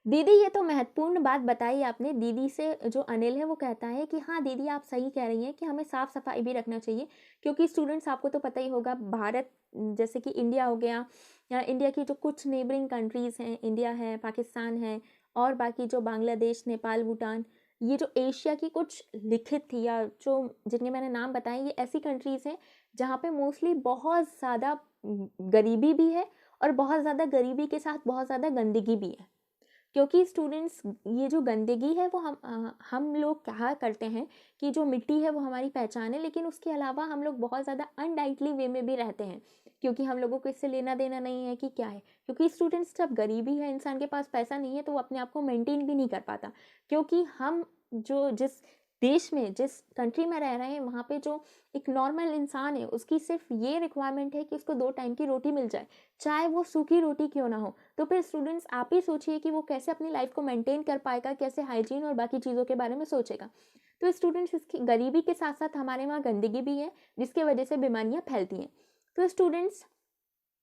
दीदी ये तो महत्वपूर्ण बात बताई आपने। दीदी से जो अनिल है वो कहता है कि हाँ दीदी आप सही कह रही हैं कि हमें साफ़ सफाई भी रखना चाहिए, क्योंकि स्टूडेंट्स आपको तो पता ही होगा, भारत जैसे कि इंडिया हो गया, या इंडिया की जो कुछ नेबरिंग कंट्रीज़ हैं, इंडिया है, पाकिस्तान है, और बाकी जो बांग्लादेश, नेपाल, भूटान, ये जो एशिया की कुछ लिखित थी या जो जिनके मैंने नाम बताए, ये ऐसी कंट्रीज़ हैं जहाँ पे मोस्टली बहुत ज़्यादा गरीबी भी है और बहुत ज़्यादा गरीबी के साथ बहुत ज़्यादा गंदगी भी है। क्योंकि स्टूडेंट्स ये जो गंदगी है वो हम लोग क्या करते हैं कि जो मिट्टी है वो हमारी पहचान है, लेकिन उसके अलावा हम लोग बहुत ज़्यादा अनडाइटली वे में भी रहते हैं, क्योंकि हम लोगों को इससे लेना देना नहीं है कि क्या है। क्योंकि स्टूडेंट्स जब गरीबी है, इंसान के पास पैसा नहीं है, तो वो अपने आप को मेंटेन भी नहीं कर पाता, क्योंकि हम जो जिस देश में, जिस कंट्री में रह रहे हैं, वहाँ पे जो एक नॉर्मल इंसान है उसकी सिर्फ ये रिक्वायरमेंट है कि उसको 2 टाइम की रोटी मिल जाए, चाहे वो सूखी रोटी क्यों ना हो। तो फिर स्टूडेंट्स आप ही सोचिए कि वो कैसे अपनी लाइफ को मेंटेन कर पाएगा, कैसे हाइजीन और बाकी चीज़ों के बारे में सोचेगा। तो स्टूडेंट्स इसकी गरीबी के साथ साथ हमारे वहाँ गंदगी भी है, जिसकी वजह से बीमारियाँ फैलती हैं। तो स्टूडेंट्स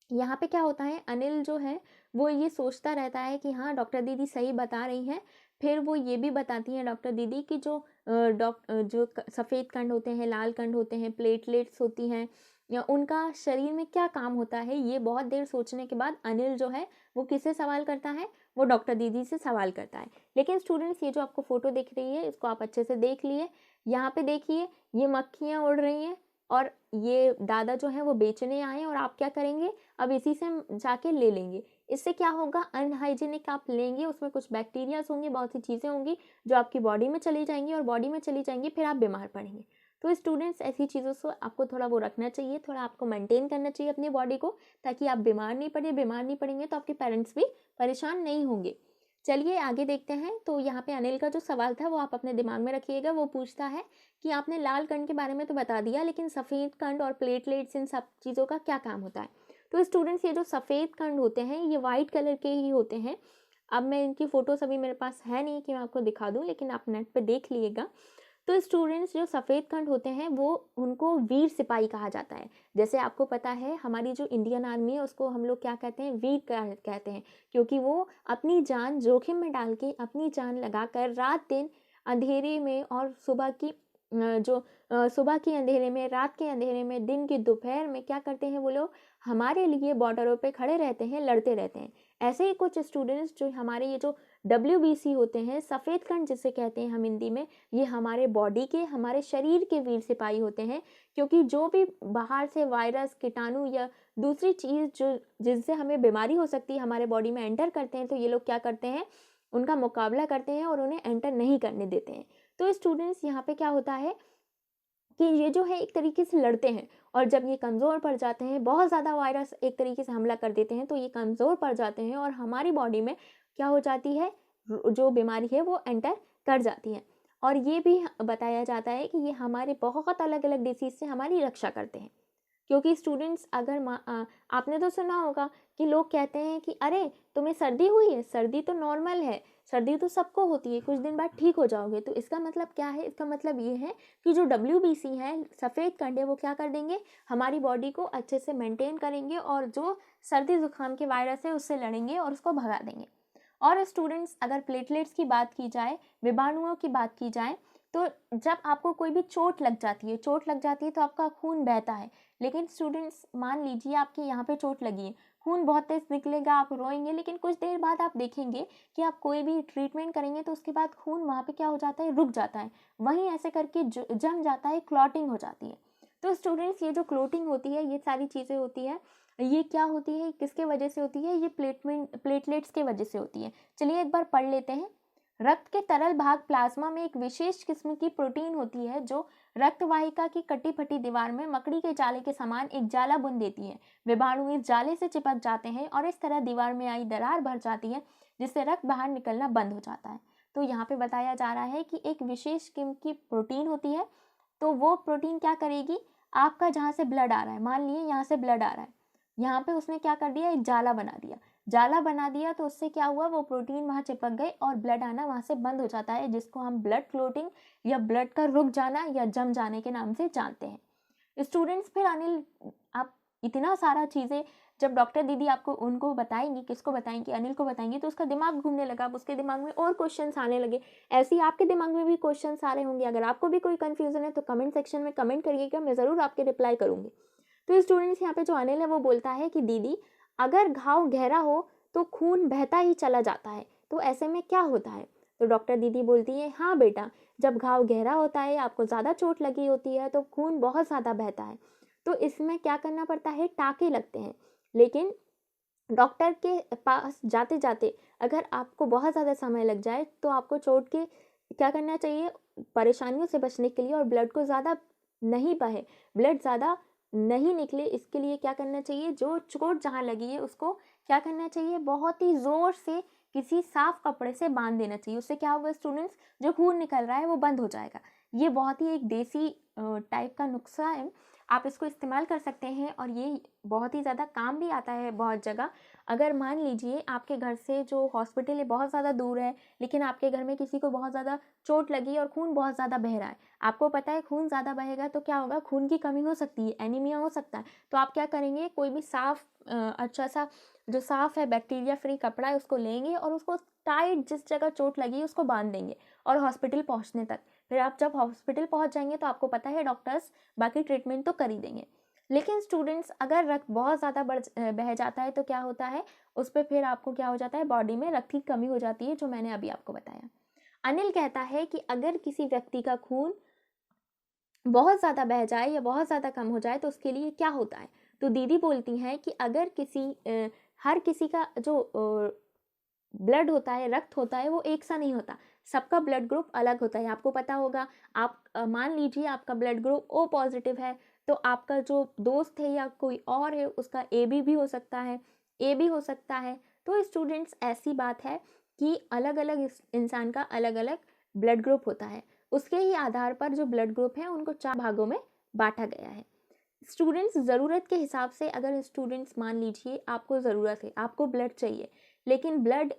यहाँ पे क्या होता है, अनिल जो है वो ये सोचता रहता है कि हाँ डॉक्टर दीदी सही बता रही हैं। फिर वो ये भी बताती हैं डॉक्टर दीदी कि जो सफ़ेद कंड होते हैं, लाल कंड होते हैं, प्लेटलेट्स होती हैं, या उनका शरीर में क्या काम होता है। ये बहुत देर सोचने के बाद अनिल जो है वो किससे सवाल करता है, वो डॉक्टर दीदी से सवाल करता है। लेकिन स्टूडेंट्स ये जो आपको फ़ोटो दिख रही है इसको आप अच्छे से देख लिए। यहाँ पे देखिए ये मक्खियाँ उड़ रही हैं और ये दादा जो है वो बेचने आए हैं, और आप क्या करेंगे, अब इसी से जाके ले लेंगे। इससे क्या होगा, अनहाइजीनिक आप लेंगे, उसमें कुछ बैक्टीरियाज होंगे, बहुत सी चीज़ें होंगी जो आपकी बॉडी में चली जाएंगी, और बॉडी में चली जाएंगी फिर आप बीमार पड़ेंगे। तो स्टूडेंट्स ऐसी चीज़ों से आपको थोड़ा वो रखना चाहिए, थोड़ा आपको मेंटेन करना चाहिए अपनी बॉडी को, ताकि आप बीमार नहीं पड़े। बीमार नहीं पड़ेंगे तो आपके पेरेंट्स भी परेशान नहीं होंगे। चलिए आगे देखते हैं। तो यहाँ पे अनिल का जो सवाल था वो आप अपने दिमाग में रखिएगा। वो पूछता है कि आपने लाल कंड के बारे में तो बता दिया, लेकिन सफ़ेद कंड और प्लेटलेट्स इन सब चीज़ों का क्या काम होता है। तो स्टूडेंट्स ये जो सफ़ेद कंड होते हैं ये वाइट कलर के ही होते हैं। अब मैं इनकी फ़ोटोज़ अभी मेरे पास है नहीं कि मैं आपको दिखा दूँ, लेकिन आप नेट पे देख लीजिएगा। तो स्टूडेंट्स जो सफ़ेद कंड होते हैं वो उनको वीर सिपाही कहा जाता है। जैसे आपको पता है हमारी जो इंडियन आर्मी है उसको हम लोग क्या कहते हैं, वीर कहते हैं, क्योंकि वो अपनी जान जोखिम में डाल के, अपनी जान लगाकर रात दिन अंधेरे में और सुबह के अंधेरे में, रात के अंधेरे में, दिन की दोपहर में क्या करते हैं, वो लोग हमारे लिए बॉर्डरों पे खड़े रहते हैं, लड़ते रहते हैं। ऐसे ही कुछ स्टूडेंट्स जो हमारे ये जो WBC होते हैं, सफ़ेद कंड जिसे कहते हैं हम हिंदी में, ये हमारे बॉडी के, हमारे शरीर के वीर सिपाही होते हैं। क्योंकि जो भी बाहर से वायरस, कीटाणु या दूसरी चीज़ जो जिनसे हमें बीमारी हो सकती है हमारे बॉडी में एंटर करते हैं, तो ये लोग क्या करते हैं, उनका मुकाबला करते हैं और उन्हें एंटर नहीं करने देते हैं। तो स्टूडेंट्स यहाँ पे क्या होता है कि ये जो है एक तरीके से लड़ते हैं, और जब ये कमज़ोर पड़ जाते हैं, बहुत ज़्यादा वायरस एक तरीके से हमला कर देते हैं, तो ये कमज़ोर पड़ जाते हैं और हमारी बॉडी में क्या हो जाती है, जो बीमारी है वो एंटर कर जाती है। और ये भी बताया जाता है कि ये हमारे बहुत अलग अलग डिसीज़ से हमारी रक्षा करते हैं। क्योंकि स्टूडेंट्स अगर आपने तो सुना होगा कि लोग कहते हैं कि अरे तुम्हें सर्दी हुई है, सर्दी तो नॉर्मल है, सर्दी तो सबको होती है, कुछ दिन बाद ठीक हो जाओगे। तो इसका मतलब क्या है, इसका मतलब ये है कि जो WBC है, सफ़ेद कंडे, वो क्या कर देंगे, हमारी बॉडी को अच्छे से मेंटेन करेंगे और जो सर्दी जुकाम के वायरस है उससे लड़ेंगे और उसको भगा देंगे। और स्टूडेंट्स अगर प्लेटलेट्स की बात की जाए, विषाणुओं की बात की जाए, तो जब आपको कोई भी चोट लग जाती है तो आपका खून बहता है। लेकिन स्टूडेंट्स मान लीजिए आपकी यहाँ पे चोट लगी है, खून बहुत तेज निकलेगा, आप रोएंगे, लेकिन कुछ देर बाद आप देखेंगे कि आप कोई भी ट्रीटमेंट करेंगे तो उसके बाद खून वहाँ पे क्या हो जाता है, रुक जाता है, वहीं ऐसे करके जम जाता है, क्लॉटिंग हो जाती है। तो स्टूडेंट्स ये जो क्लॉटिंग होती है, ये सारी चीज़ें होती है, ये क्या होती है, किसके वजह से होती है, ये प्लेटलेट्स के वजह से होती है। चलिए एक बार पढ़ लेते हैं। रक्त के तरल भाग प्लाज्मा में एक विशेष किस्म की प्रोटीन होती है जो रक्त वाहिका की कटी फटी दीवार में मकड़ी के जाले के समान एक जाला बुन देती है। विभाणु इस जाले से चिपक जाते हैं और इस तरह दीवार में आई दरार भर जाती है, जिससे रक्त बाहर निकलना बंद हो जाता है। तो यहाँ पे बताया जा रहा है कि एक विशेष किस्म की प्रोटीन होती है, तो वो प्रोटीन क्या करेगी, आपका जहाँ से ब्लड आ रहा है, मान लिए यहाँ से ब्लड आ रहा है, यहाँ पे उसने क्या कर दिया, एक जाला बना दिया, तो उससे क्या हुआ, वो प्रोटीन वहाँ चिपक गई और ब्लड आना वहाँ से बंद हो जाता है, जिसको हम ब्लड क्लोटिंग या ब्लड का रुक जाना या जम जाने के नाम से जानते हैं। स्टूडेंट्स, फिर अनिल, आप इतना सारा चीज़ें जब डॉक्टर दीदी आपको उनको बताएंगी, किसको बताएंगी, अनिल को बताएंगी, तो उसका दिमाग घूमने लगा, अब उसके दिमाग में और क्वेश्चंस आने लगे। ऐसे ही आपके दिमाग में भी क्वेश्चंस आ रहे होंगे। अगर आपको भी कोई कन्फ्यूजन है तो कमेंट सेक्शन में कमेंट करिएगा, मैं ज़रूर आपके रिप्लाई करूँगी। तो स्टूडेंट्स, यहाँ पे जो अनिल है वो बोलता है कि दीदी, अगर घाव गहरा हो तो खून बहता ही चला जाता है, तो ऐसे में क्या होता है? तो डॉक्टर दीदी बोलती है, हाँ बेटा, जब घाव गहरा होता है, आपको ज़्यादा चोट लगी होती है, तो खून बहुत ज़्यादा बहता है, तो इसमें क्या करना पड़ता है, टाँके लगते हैं। लेकिन डॉक्टर के पास जाते जाते अगर आपको बहुत ज़्यादा समय लग जाए तो आपको चोट के क्या करना चाहिए, परेशानियों से बचने के लिए और ब्लड को ज़्यादा नहीं बहे, ब्लड ज़्यादा नहीं निकले, इसके लिए क्या करना चाहिए, जो चोट जहाँ लगी है उसको क्या करना चाहिए, बहुत ही ज़ोर से किसी साफ कपड़े से बांध देना चाहिए। उससे क्या होगा स्टूडेंट्स, जो खून निकल रहा है वो बंद हो जाएगा। ये बहुत ही एक देसी टाइप का नुस्खा है, आप इसको इस्तेमाल कर सकते हैं और ये बहुत ही ज़्यादा काम भी आता है बहुत जगह। अगर मान लीजिए आपके घर से जो हॉस्पिटल है बहुत ज़्यादा दूर है, लेकिन आपके घर में किसी को बहुत ज़्यादा चोट लगी और खून बहुत ज़्यादा बह रहा है, आपको पता है खून ज़्यादा बहेगा तो क्या होगा, खून की कमी हो सकती है, एनीमिया हो सकता है, तो आप क्या करेंगे, कोई भी साफ अच्छा सा जो साफ है बैक्टीरिया फ्री कपड़ा है उसको लेंगे और उसको टाइट जिस जगह चोट लगी उसको बांध देंगे और हॉस्पिटल पहुंचने तक। फिर आप जब हॉस्पिटल पहुंच जाएंगे तो आपको पता है डॉक्टर्स बाकी ट्रीटमेंट तो कर ही देंगे। लेकिन स्टूडेंट्स, अगर रक्त बहुत ज़्यादा बह जाता है तो क्या होता है, उस पर फिर आपको क्या हो जाता है, बॉडी में रक्त की कमी हो जाती है, जो मैंने अभी आपको बताया। अनिल कहता है कि अगर किसी व्यक्ति का खून बहुत ज़्यादा बह जाए या बहुत ज़्यादा कम हो जाए तो उसके लिए क्या होता है। तो दीदी बोलती हैं कि अगर हर किसी का जो ब्लड होता है, रक्त होता है, वो एक सा नहीं होता, सबका ब्लड ग्रुप अलग होता है। आपको पता होगा, आप मान लीजिए आपका ब्लड ग्रुप ओ पॉजिटिव है, तो आपका जो दोस्त है या कोई और है उसका AB भी हो सकता है, A भी हो सकता है। तो स्टूडेंट्स, ऐसी बात है कि अलग अलग इंसान का अलग अलग ब्लड ग्रुप होता है, उसके ही आधार पर जो ब्लड ग्रुप है उनको 4 भागों में बांटा गया है। स्टूडेंट्स, ज़रूरत के हिसाब से, अगर स्टूडेंट्स मान लीजिए आपको ज़रूरत है, आपको ब्लड चाहिए, लेकिन ब्लड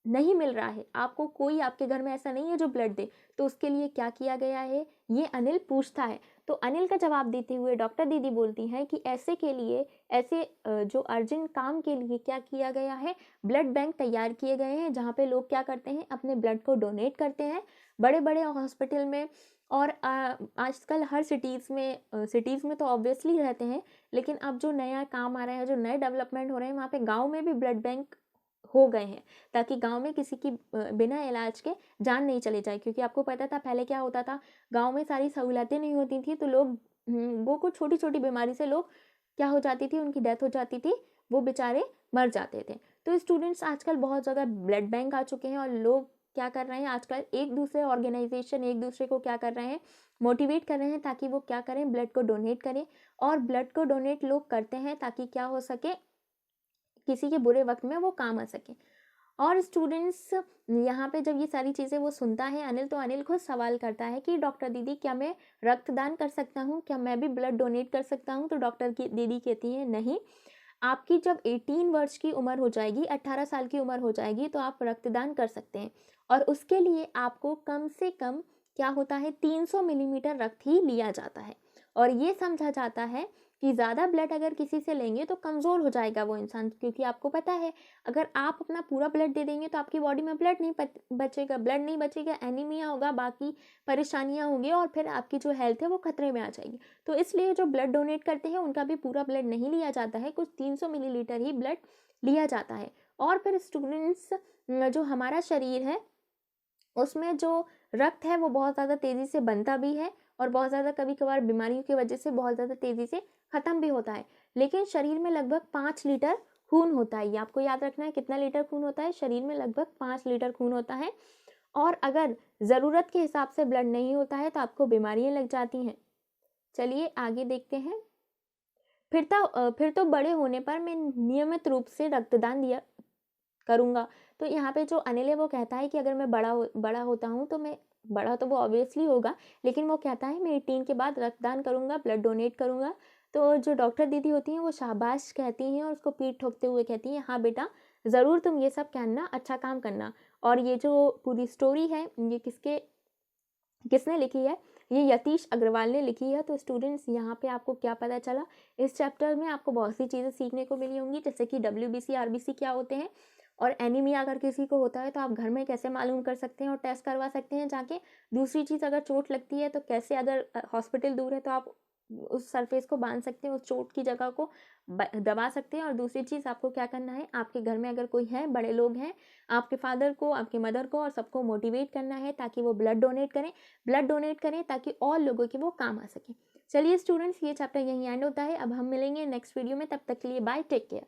नहीं मिल रहा है, आपको कोई आपके घर में ऐसा नहीं है जो ब्लड दे, तो उसके लिए क्या किया गया है, ये अनिल पूछता है। तो अनिल का जवाब देते हुए डॉक्टर दीदी बोलती हैं कि ऐसे के लिए, ऐसे जो अर्जेंट काम के लिए क्या किया गया है, ब्लड बैंक तैयार किए गए हैं, जहाँ पे लोग क्या करते हैं, अपने ब्लड को डोनेट करते हैं। बड़े बड़े हॉस्पिटल में और आजकल हर सिटीज़ में तो ऑब्वियसली रहते हैं, लेकिन अब जो नया काम आ रहा है, जो नए डेवलपमेंट हो रहे हैं, वहाँ पे गाँव में भी ब्लड बैंक हो गए हैं, ताकि गांव में किसी की बिना इलाज के जान नहीं चली जाए। क्योंकि आपको पता था पहले क्या होता था, गांव में सारी सहूलतें नहीं होती थी, तो लोग वो कुछ छोटी छोटी बीमारी से लोग क्या हो जाती थी, उनकी डेथ हो जाती थी, वो बेचारे मर जाते थे। तो स्टूडेंट्स, आजकल बहुत ज़्यादा ब्लड बैंक आ चुके हैं और लोग क्या कर रहे हैं, आजकल एक दूसरे ऑर्गेनाइजेशन एक दूसरे को क्या कर रहे हैं, मोटिवेट कर रहे हैं, ताकि वो क्या करें, ब्लड को डोनेट करें। और ब्लड को डोनेट लोग करते हैं ताकि क्या हो सके, किसी के बुरे वक्त में वो काम आ सके। और स्टूडेंट्स, यहाँ पे जब ये सारी चीज़ें वो सुनता है अनिल, तो अनिल खुद सवाल करता है कि डॉक्टर दीदी, क्या मैं रक्तदान कर सकता हूँ, क्या मैं भी ब्लड डोनेट कर सकता हूँ। तो डॉक्टर की दीदी कहती है, नहीं, आपकी जब 18 वर्ष की उम्र हो जाएगी, 18 साल की उम्र हो जाएगी, तो आप रक्तदान कर सकते हैं। और उसके लिए आपको कम से कम क्या होता है, 300 मिलीमीटर रक्त ही लिया जाता है। और ये समझा जाता है कि ज़्यादा ब्लड अगर किसी से लेंगे तो कमज़ोर हो जाएगा वो इंसान, क्योंकि आपको पता है अगर आप अपना पूरा ब्लड दे देंगे तो आपकी बॉडी में ब्लड नहीं बचेगा, एनीमिया होगा, बाकी परेशानियां होंगी और फिर आपकी जो हेल्थ है वो खतरे में आ जाएगी। तो इसलिए जो ब्लड डोनेट करते हैं उनका भी पूरा ब्लड नहीं लिया जाता है, कुछ 300 मिलीलीटर ही ब्लड लिया जाता है। और फिर स्टूडेंट्स, जो हमारा शरीर है उसमें जो रक्त है वो बहुत ज़्यादा तेज़ी से बनता भी है और बहुत ज़्यादा कभी कभार बीमारियों की वजह से बहुत ज़्यादा तेज़ी से ख़त्म भी होता है। लेकिन शरीर में लगभग 5 लीटर खून होता है, ये आपको याद रखना है। कितना लीटर खून होता है? शरीर में लगभग 5 लीटर खून होता है। और अगर ज़रूरत के हिसाब से ब्लड नहीं होता है तो आपको बीमारियाँ लग जाती हैं। चलिए आगे देखते हैं। फिर तो बड़े होने पर मैं नियमित रूप से रक्तदान दिया करूँगा। तो यहाँ पे जो अनिल है वो कहता है कि अगर मैं बड़ा होता हूँ तो मैं, बड़ा तो वो ऑब्वियसली होगा, लेकिन वो कहता है मैं 18 के बाद रक्तदान करूँगा, ब्लड डोनेट करूँगा। तो जो डॉक्टर दीदी होती हैं वो शाबाश कहती हैं और उसको पीठ ठोकते हुए कहती हैं, हाँ बेटा ज़रूर तुम ये सब करना, अच्छा काम करना। और ये जो पूरी स्टोरी है ये किसने लिखी है? ये यतीश अग्रवाल ने लिखी है। तो स्टूडेंट्स यहाँ पे आपको क्या पता चला? इस चैप्टर में आपको बहुत सी चीज़ें सीखने को मिली होंगी, जैसे कि WBC RBC क्या होते हैं, और एनीमिया अगर किसी को होता है तो आप घर में कैसे मालूम कर सकते हैं और टेस्ट करवा सकते हैं जाके। दूसरी चीज़, अगर चोट लगती है तो कैसे, अगर हॉस्पिटल दूर है तो आप उस सरफेस को बांध सकते हैं, उस चोट की जगह को दबा सकते हैं। और दूसरी चीज़ आपको क्या करना है, आपके घर में अगर कोई है, बड़े लोग हैं, आपके फादर को, आपके मदर को और सबको मोटिवेट करना है ताकि वो ब्लड डोनेट करें ताकि और लोगों के वो काम आ सके। चलिए स्टूडेंट्स, ये चैप्टर यहीं एंड होता है। अब हम मिलेंगे नेक्स्ट वीडियो में, तब तक के लिए बाय, टेक केयर।